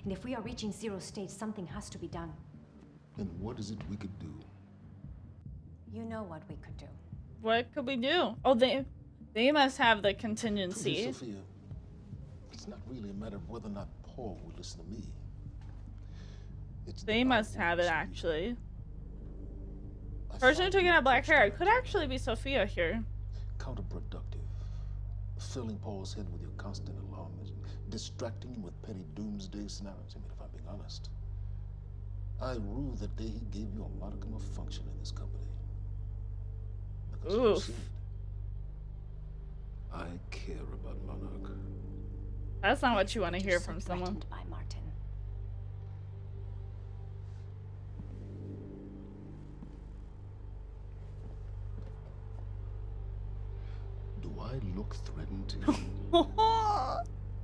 And if we are reaching zero stage, something has to be done. And what is it we could do? You know what we could do. What could we do? Oh, they must have the contingency. Please, Sophia, it's not really a matter of whether or not Paul will listen to me. They must have it, actually. Person who took it out black hair. It could actually be Sophia here. Counterproductive. Filling Paul's head with your constant alarmism, distracting him with petty doomsday scenarios. I mean, if I'm being honest, I rue the day he gave you a modicum of function in this company. Because you Oof. see it. I care about Monarch. That's not what you want to hear from someone. By Martin. Do I look threatened to you?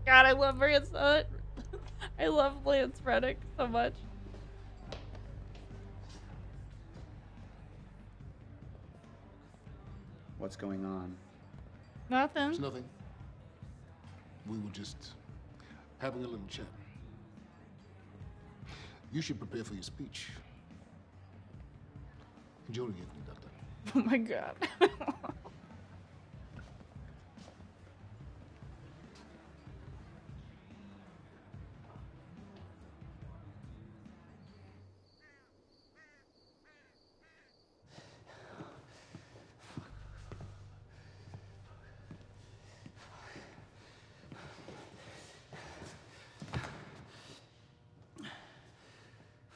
God, I love Lance. I love Lance Reddick so much. What's going on? Nothing. It's nothing. We were just having a little chat. You should prepare for your speech. Enjoy the evening, Doctor. Oh my God.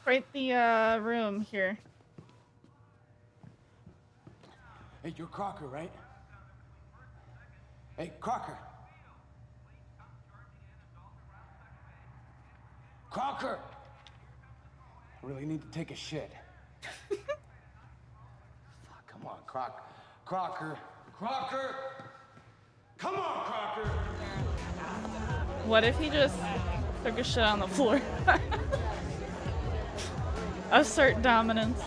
Right the room here. Hey, you're Crocker, right? Hey, Crocker! Crocker! I really need to take a shit. Fuck, come on, Crocker. Crocker! Come on, Crocker! What if he just took a shit on the floor? Assert dominance.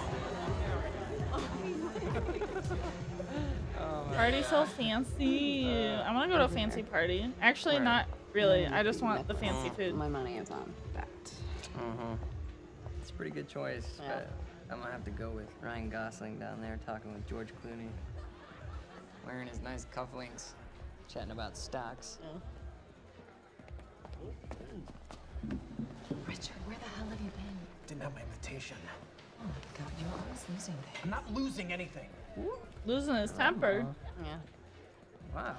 Party so fancy. I want to go to a fancy party. Actually, not really. I just want the fancy food. My money is on that. It's a pretty good choice, but I'm gonna have to go with Ryan Gosling down there talking with George Clooney. Wearing his nice cufflinks, chatting about stocks. Richard, where the hell have you been? Didn't have my invitation. Oh my god, you're always losing things. I'm not losing anything. Losing his temper. Yeah. Wow.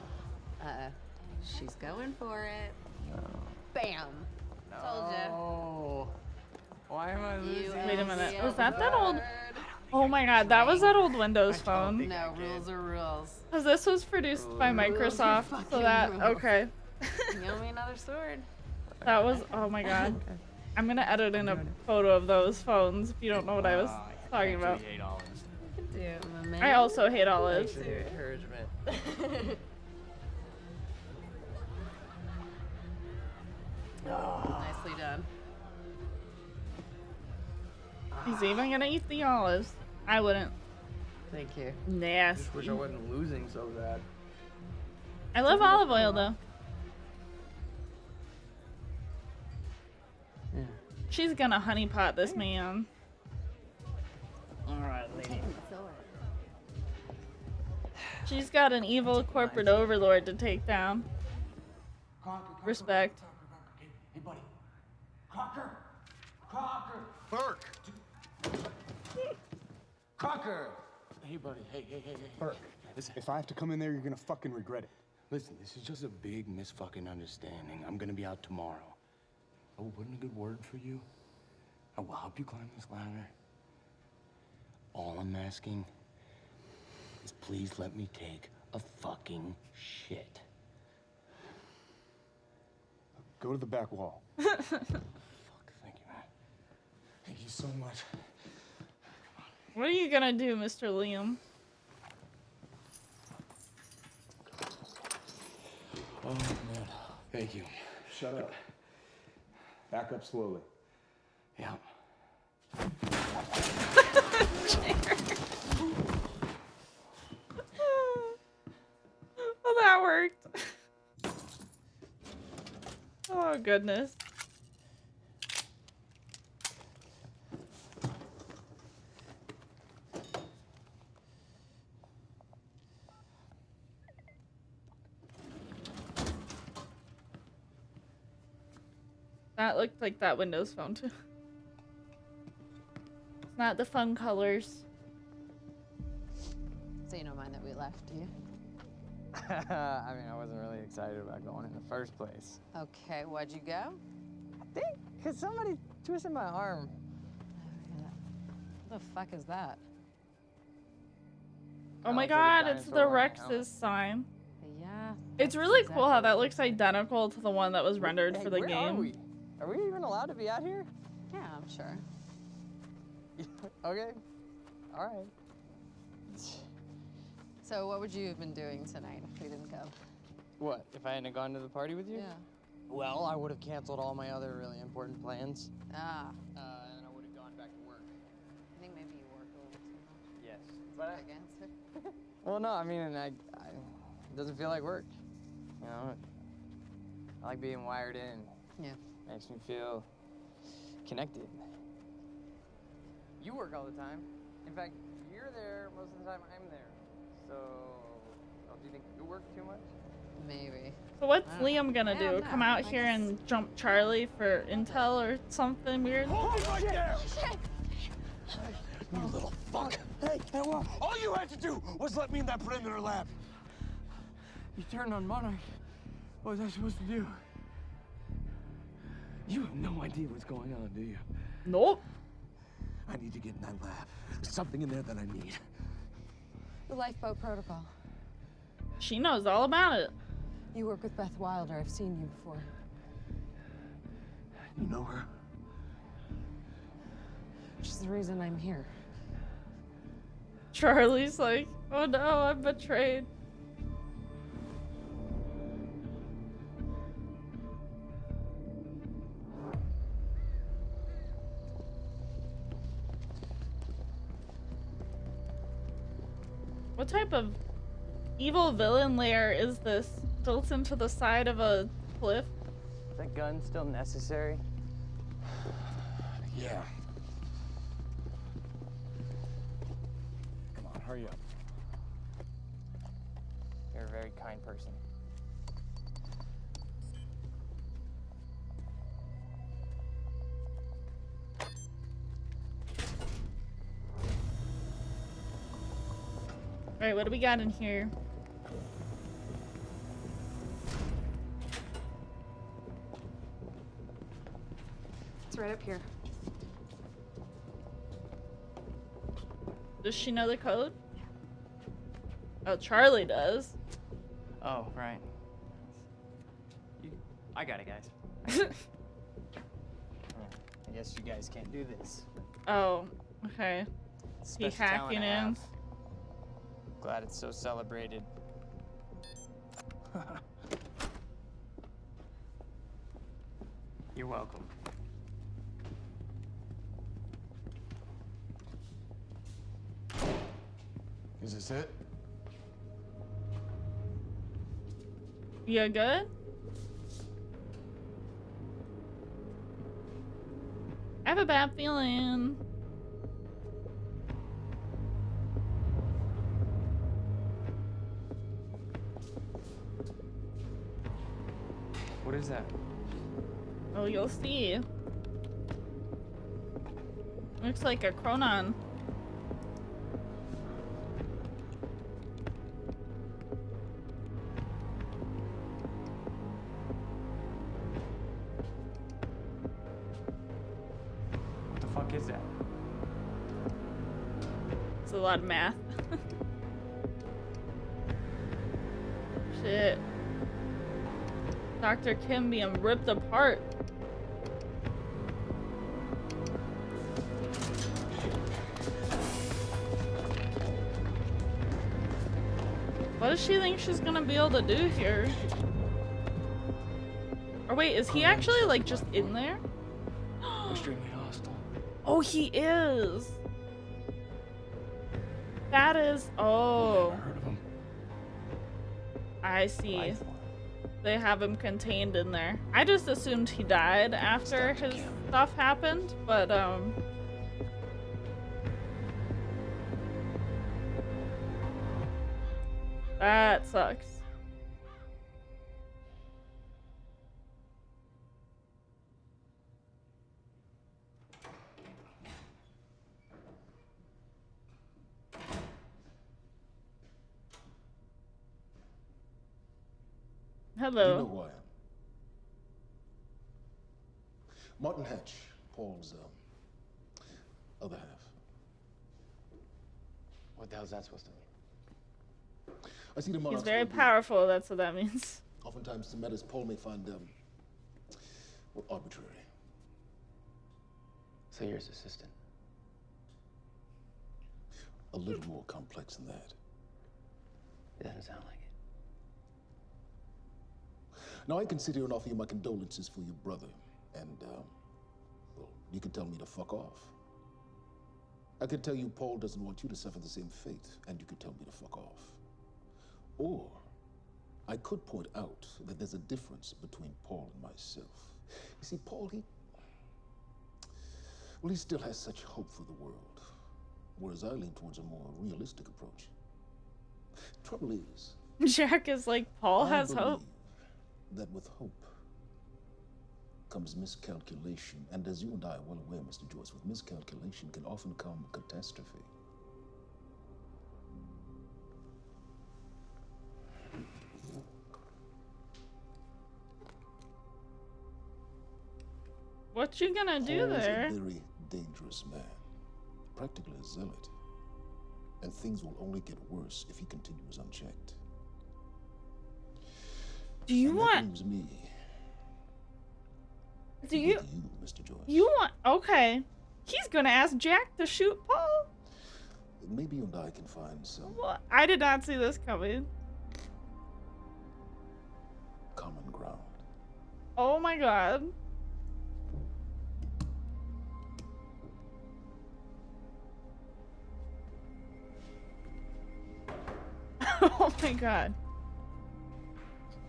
She's going for it. Bam. Told ya. Oh. Why am I losing? Wait a minute. Was that old? Oh my god, that was that old Windows phone. No, rules are rules. Because this was produced by Microsoft, so that, okay. You owe me another sword. That was, oh my god. I'm gonna edit in a photo of those phones if you don't know what I was talking about. I also hate olives. Thanks for your encouragement. Nicely done. He's even gonna eat the olives. I wouldn't. Thank you. Nasty. Just wish I wasn't losing so bad. I love olive oil though. Yeah. She's gonna honeypot this man. Alright, lady. She's got an evil corporate overlord to take down. Respect. Hey, buddy. Crocker! Crocker! Burke! Crocker! Hey, buddy. Hey. Burke, if I have to come in there, you're gonna fucking regret it. Listen, this is just a big misfucking understanding. I'm gonna be out tomorrow. I will put in a good word for you. I will help you climb this ladder. All I'm asking is please let me take a fucking shit. Go to the back wall. Fuck, thank you, man. Thank you so much. What are you gonna do, Mr. Liam? Oh, man. Thank you. Shut up. Back up slowly. Yeah. Oh, that worked. Oh, goodness. That looked like that Windows phone too. It's not the fun colors. So you don't mind that we left, do you? I mean, I wasn't really excited about going in the first place. Okay, why'd you go? I think because somebody twisted my arm. What the fuck is that? Oh my god, it's the Rex's sign. Yeah. It's really cool how that looks identical to the one that was rendered for the where game. Are we even allowed to be out here? Yeah, I'm sure. Okay. All right. So what would you have been doing tonight if we didn't go? What, if I hadn't gone to the party with you? Yeah. Well, I would have canceled all my other really important plans. Ah. And I would have gone back to work. I think maybe you work a little too much. Yes. But Against it? well, no, I mean, it doesn't feel like work. You know, I like being wired in. Yeah. Makes me feel connected. You work all the time. In fact, you're there most of the time I'm there. So, do you think you work too much? Maybe. So what's Liam gonna do? Come out here and jump Charlie for intel or something weird? Hold it right there! You little fuck! Hey, what? All you had to do was let me in that perimeter lab. You turned on Monarch. What was I supposed to do? You have no idea what's going on, do you? Nope. I need to get in that lab. There's something in there that I need. The lifeboat protocol. She knows all about it. You work with Beth Wilder. I've seen you before. You know her? She's the reason I'm here. Charlie's like, oh no, I'm betrayed. What type of evil villain lair is this? Built into the side of a cliff? Is that gun still necessary? Yeah. Come on, hurry up. You're a very kind person. All right, what do we got in here? It's right up here. Does she know the code? Oh, Charlie does. Oh, right. I got it, guys. I guess you guys can't do this. Oh, okay. He Special talent hacking I in. have. Glad it's so celebrated. You're welcome. Is this it? You good? I have a bad feeling. What is that? Oh, you'll see. Looks like a chronon. What the fuck is that? It's a lot of math. Shit. Dr. Kim being ripped apart. What does she think she's gonna be able to do here? Or wait, is he actually like just in there? Extremely hostile. Oh, he is. That is. Oh. Heard of him. I see. They have him contained in there. I just assumed he died after his stuff happened, but that sucks. Hello. You know who I am. Martin Hatch, Paul's other half. What the hell's that supposed to mean? I see the He's monarchs very will be- powerful, that's what that means. Oftentimes, the matters Paul may find well, arbitrary. So you're his assistant? A little more complex than that. It doesn't sound like it. Now, I can sit here and offer you my condolences for your brother, and, well, you can tell me to fuck off. I could tell you Paul doesn't want you to suffer the same fate, and you could tell me to fuck off. Or, I could point out that there's a difference between Paul and myself. You see, Paul, he still has such hope for the world, whereas I lean towards a more realistic approach. Trouble is, Jack is like, Paul has hope. That with hope comes miscalculation, and as you and I are well aware, Mr. Joyce, with miscalculation can often come catastrophe. What you gonna do Paul's there? a very dangerous man, practically a zealot, and things will only get worse if he continues unchecked. Do you and want? That brings me Do you? with you, Mr. Joyce. You want? Okay. He's gonna ask Jack to shoot Paul. Maybe you and I can find some What? I did not see this coming. common ground. Oh my god. Oh my god.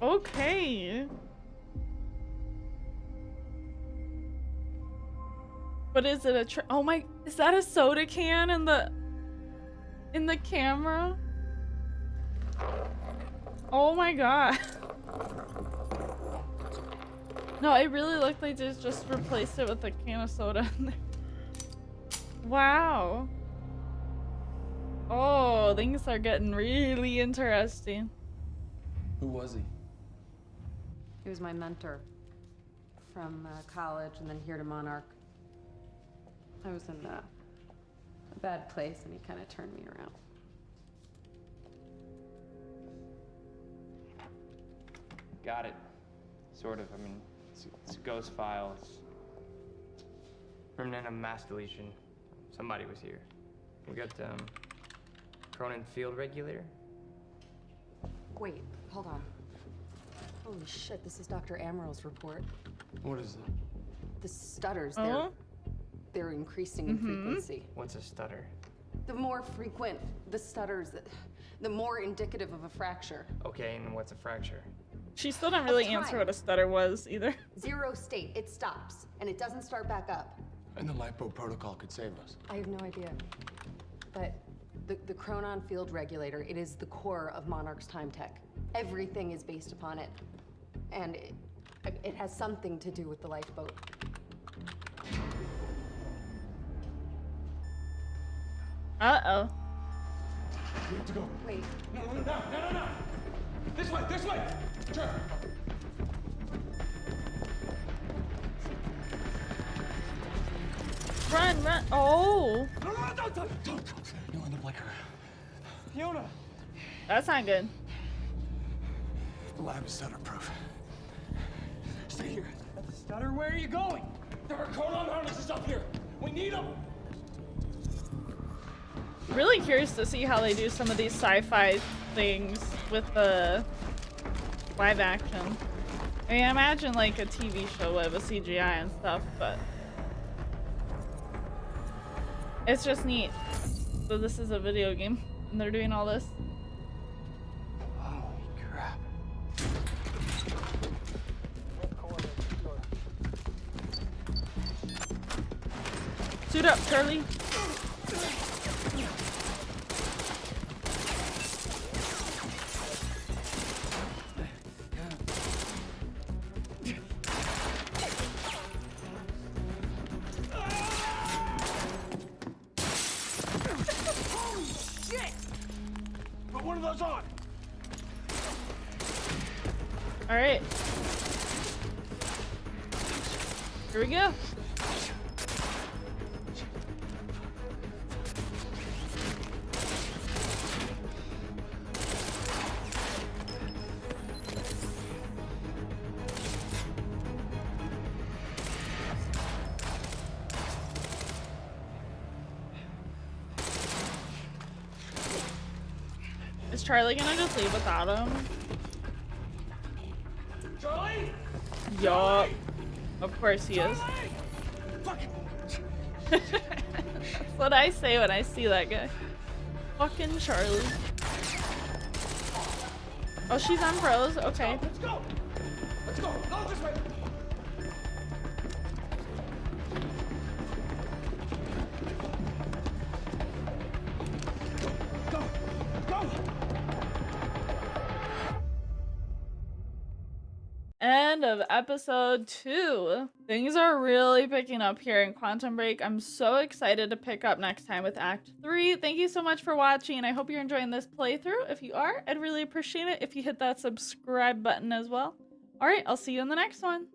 Okay. But is it a oh my, is that a soda can in the camera? Oh my god. No, it really looked like they just replaced it with a can of soda in there. Wow. Oh, things are getting really interesting. Who was he? He was my mentor. From college and then here to Monarch. I was in a bad place and he kind of turned me around. Got it. Sort of. I mean, it's a ghost file. It's remnant of mass deletion. Somebody was here. We got, Cronin field regulator. Wait, hold on. Holy shit, this is Dr. Amaril's report. What is it? The stutters, Oh? they're increasing in frequency. What's a stutter? The more frequent the stutters, the more indicative of a fracture. Okay, and what's a fracture? She still didn't really Of time. answer what a stutter was either. Zero state, it stops, and it doesn't start back up. And the lipo protocol could save us. I have no idea. But the Cronon field regulator, it is the core of Monarch's time tech. Everything is based upon it. And it has something to do with the lifeboat. Uh-oh. We have to go. Wait. No. This way. Turn. Run. Oh. No, don't. You'll end up like her. Fiona! That's not good. The lab is stutter-proof. Stay here. Stutter, where are you going? There are Cronon harnesses up here. We need them. Really curious to see how they do some of these sci-fi things with the live action. I mean, I imagine like a TV show with a CGI and stuff, but it's just neat. So this is a video game and they're doing all this. Holy crap. Suit up, Charlie. One of those on. All right. Here we go. Is Charlie gonna just leave without him? Charlie? Yup. Of course he is. That's what I say when I see that guy. Fucking Charlie. Oh, she's on pros? Okay. Let's go! Go this way! End of episode 2. Things are really picking up here in Quantum Break. I'm so excited to pick up next time with Act 3. Thank you so much for watching. I hope you're enjoying this playthrough. If you are, I'd really appreciate it if you hit that subscribe button as well. Alright, I'll see you in the next one.